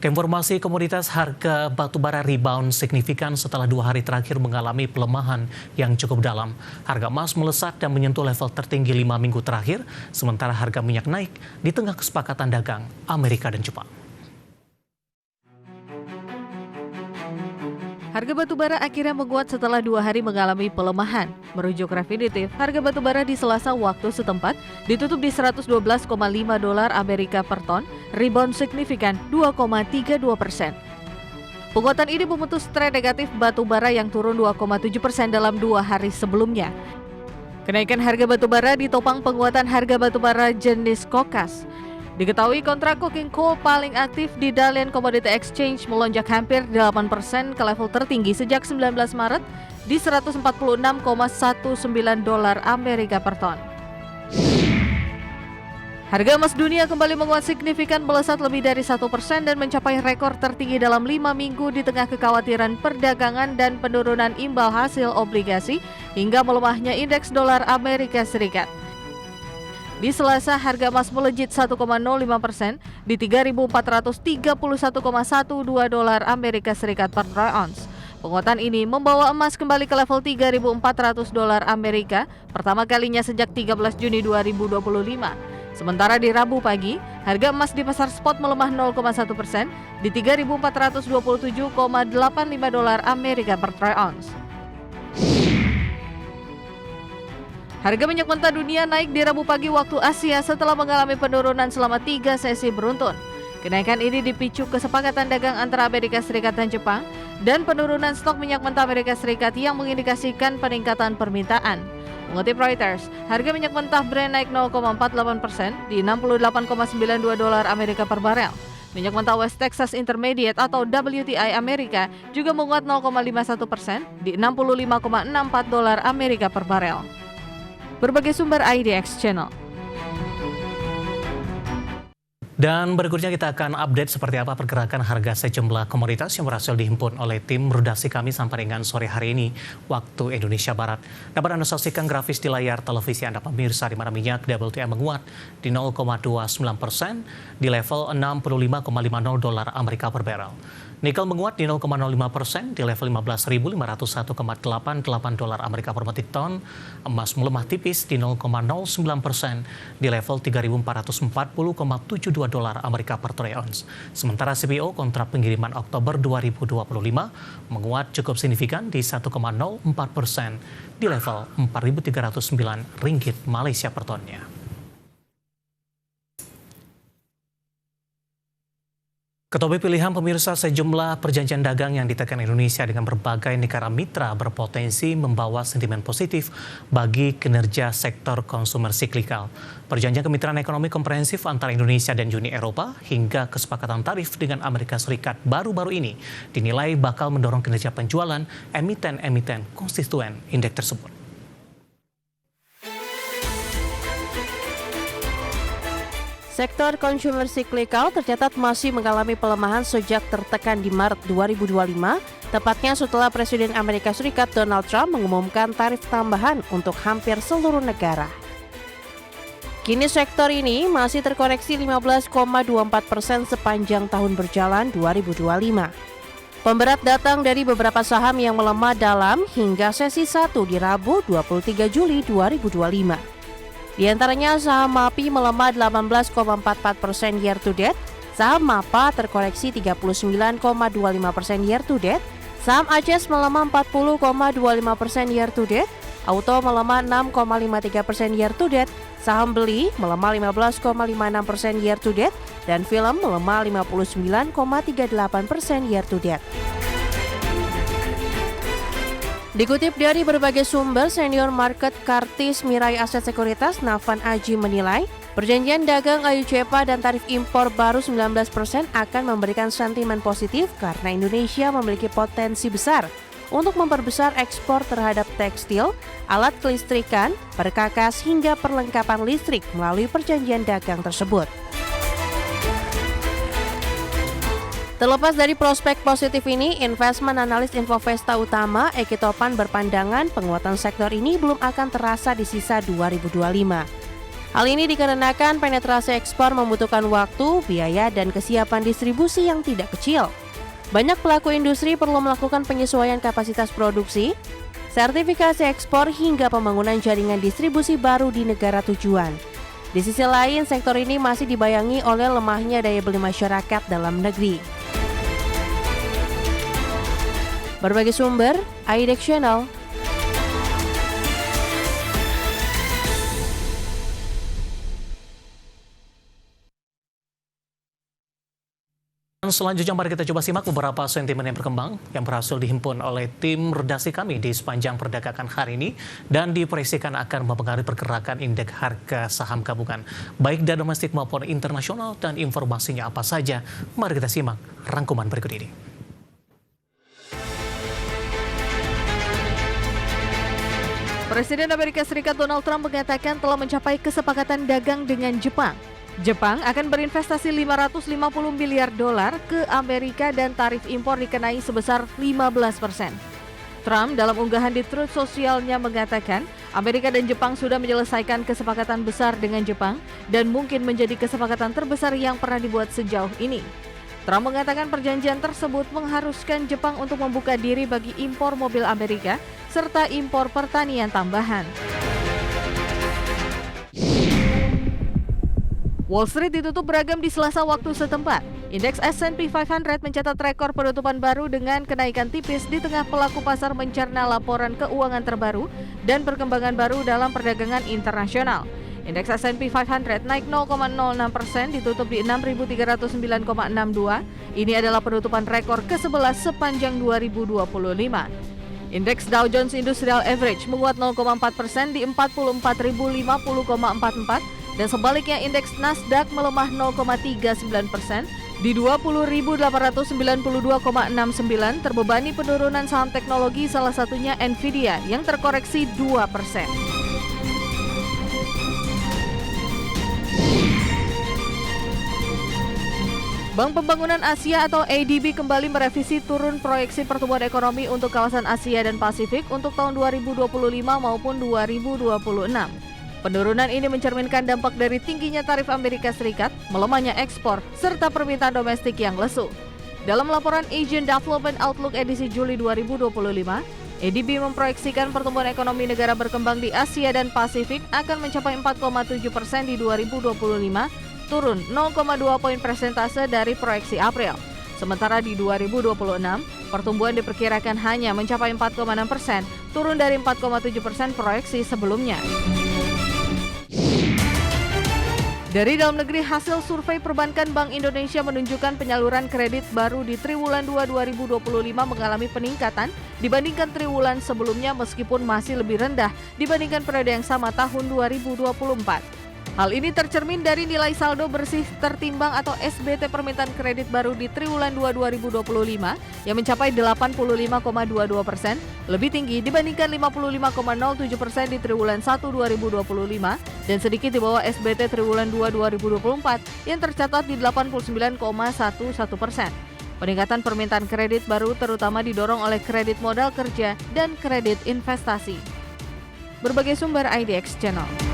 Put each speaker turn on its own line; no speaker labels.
Keinformasi komoditas harga batubara rebound signifikan setelah 2 hari terakhir mengalami pelemahan yang cukup dalam. Harga emas melesat dan menyentuh level tertinggi 5 minggu terakhir, sementara harga minyak naik di tengah kesepakatan dagang Amerika dan Jepang.
Harga batubara akhirnya menguat setelah 2 hari mengalami pelemahan. Merujuk Refinitiv, harga batubara di Selasa waktu setempat ditutup di $112,5 Amerika per ton, rebound signifikan 2,32%. Penguatan ini memutus tren negatif batubara yang turun 2,7% dalam 2 hari sebelumnya. Kenaikan harga batubara ditopang penguatan harga batubara jenis kokas. Diketahui kontrak coking coal paling aktif di Dalian Commodity Exchange melonjak hampir 8% ke level tertinggi sejak 19 Maret di $146,19 Amerika per ton. Harga emas dunia kembali menguat signifikan, melesat lebih dari 1% dan mencapai rekor tertinggi dalam 5 minggu di tengah kekhawatiran perdagangan dan penurunan imbal hasil obligasi hingga melemahnya indeks dolar Amerika Serikat. Di Selasa, harga emas melejit 1,05% di $3.431,12 Amerika Serikat per troy ounce. Penguatan ini membawa emas kembali ke level $3.400 Amerika pertama kalinya sejak 13 Juni 2025. Sementara di Rabu pagi, harga emas di pasar spot melemah 0,1% di $3.427,85 Amerika per troy ounce. Harga minyak mentah dunia naik di Rabu pagi waktu Asia setelah mengalami penurunan selama 3 sesi beruntun. Kenaikan ini dipicu kesepakatan dagang antara Amerika Serikat dan Jepang dan penurunan stok minyak mentah Amerika Serikat yang mengindikasikan peningkatan permintaan. Mengutip Reuters, harga minyak mentah Brent naik 0,48% di $68,92 Amerika per barel. Minyak mentah West Texas Intermediate atau WTI Amerika juga menguat 0,51% di $65,64 Amerika per barel. Berbagai sumber IDX Channel.
Dan berikutnya kita akan update seperti apa pergerakan harga sejumlah komoditas yang berhasil dihimpun oleh tim redaksi kami sampai dengan sore hari ini waktu Indonesia Barat. Dapat Anda saksikan grafis di layar televisi Anda pemirsa, di mana minyak WTI menguat di 0,29% di level $65,50 Amerika per barel. Nikel menguat di 0,05% di level $15.501,88 Amerika per metrik ton. Emas melemah tipis di 0,09% di level $3.440,72 Amerika per troy ounce. Sementara CPO kontrak pengiriman Oktober 2025 menguat cukup signifikan di 1,04% di level Rp4.309 Malaysia per tonnya. Ketahui pilihan pemirsa, sejumlah perjanjian dagang yang ditekan Indonesia dengan berbagai negara mitra berpotensi membawa sentimen positif bagi kinerja sektor konsumer siklikal. Perjanjian kemitraan ekonomi komprehensif antara Indonesia dan Uni Eropa hingga kesepakatan tarif dengan Amerika Serikat baru-baru ini dinilai bakal mendorong kinerja penjualan emiten-emiten konstituen indeks tersebut.
Sektor consumer cyclical tercatat masih mengalami pelemahan sejak tertekan di Maret 2025, tepatnya setelah Presiden Amerika Serikat Donald Trump mengumumkan tarif tambahan untuk hampir seluruh negara. Kini sektor ini masih terkoreksi 15,24% sepanjang tahun berjalan 2025. Pemberat datang dari beberapa saham yang melemah dalam hingga sesi 1 di Rabu 23 Juli 2025. Di antaranya saham MAPI melemah 18,44% year to date, saham MAPA terkoreksi 39,25% year to date, saham ACES melemah 40,25% year to date, Auto melemah 6,53% year to date, saham BELI melemah 15,56% year to date, dan film melemah 59,38% year to date. Dikutip dari berbagai sumber, senior market Kartis Mirai Aset Sekuritas Nafan Aji menilai, perjanjian dagang AU CEPA dan tarif impor baru 19% akan memberikan sentimen positif karena Indonesia memiliki potensi besar untuk memperbesar ekspor terhadap tekstil, alat kelistrikan, perkakas hingga perlengkapan listrik melalui perjanjian dagang tersebut. Terlepas dari prospek positif ini, investment analis Infovesta Utama Eki Topan berpandangan penguatan sektor ini belum akan terasa di sisa 2025. Hal ini dikarenakan penetrasi ekspor membutuhkan waktu, biaya, dan kesiapan distribusi yang tidak kecil. Banyak pelaku industri perlu melakukan penyesuaian kapasitas produksi, sertifikasi ekspor, hingga pembangunan jaringan distribusi baru di negara tujuan. Di sisi lain, sektor ini masih dibayangi oleh lemahnya daya beli masyarakat dalam negeri. Berbagai sumber, IDX Channel.
Dan selanjutnya mari kita coba simak beberapa sentimen yang berkembang yang berhasil dihimpun oleh tim redaksi kami di sepanjang perdagangan hari ini dan diproyeksikan akan mempengaruhi pergerakan indeks harga saham gabungan baik dari domestik maupun internasional. Dan informasinya apa saja? Mari kita simak rangkuman berikut ini.
Presiden Amerika Serikat Donald Trump mengatakan telah mencapai kesepakatan dagang dengan Jepang. Jepang akan berinvestasi 550 miliar dolar ke Amerika dan tarif impor dikenai sebesar 15%. Trump dalam unggahan di Truth Socialnya mengatakan Amerika dan Jepang sudah menyelesaikan kesepakatan besar dengan Jepang dan mungkin menjadi kesepakatan terbesar yang pernah dibuat sejauh ini. Trump mengatakan perjanjian tersebut mengharuskan Jepang untuk membuka diri bagi impor mobil Amerika serta impor pertanian tambahan. Wall Street ditutup beragam di Selasa waktu setempat. Indeks S&P 500 mencatat rekor penutupan baru dengan kenaikan tipis di tengah pelaku pasar mencerna laporan keuangan terbaru dan perkembangan baru dalam perdagangan internasional. Indeks S&P 500 naik 0,06% ditutup di 6.309,62. Ini adalah penutupan rekor ke-11 sepanjang 2025. Indeks Dow Jones Industrial Average menguat 0,4% di 44.050,44 dan sebaliknya indeks Nasdaq melemah 0,39% di 20.892,69 terbebani penurunan saham teknologi salah satunya Nvidia yang terkoreksi 2%. Bank Pembangunan Asia atau ADB kembali merevisi turun proyeksi pertumbuhan ekonomi untuk kawasan Asia dan Pasifik untuk tahun 2025 maupun 2026. Penurunan ini mencerminkan dampak dari tingginya tarif Amerika Serikat, melemahnya ekspor, serta permintaan domestik yang lesu. Dalam laporan Asian Development Outlook edisi Juli 2025, ADB memproyeksikan pertumbuhan ekonomi negara berkembang di Asia dan Pasifik akan mencapai 4,7% di 2025, turun 0,2 poin persentase dari proyeksi April. Sementara di 2026, pertumbuhan diperkirakan hanya mencapai 4,6%, turun dari 4,7% proyeksi sebelumnya. Dari dalam negeri, hasil survei perbankan Bank Indonesia menunjukkan penyaluran kredit baru di triwulan 2 2025 mengalami peningkatan dibandingkan triwulan sebelumnya meskipun masih lebih rendah dibandingkan periode yang sama tahun 2024. Hal ini tercermin dari nilai saldo bersih tertimbang atau SBT permintaan kredit baru di triwulan 2 2025 yang mencapai 85,22%, lebih tinggi dibandingkan 55,07% di triwulan 1 2025 dan sedikit di bawah SBT triwulan 2 2024 yang tercatat di 89,11%. Peningkatan permintaan kredit baru terutama didorong oleh kredit modal kerja dan kredit investasi. Berbagai sumber IDX Channel.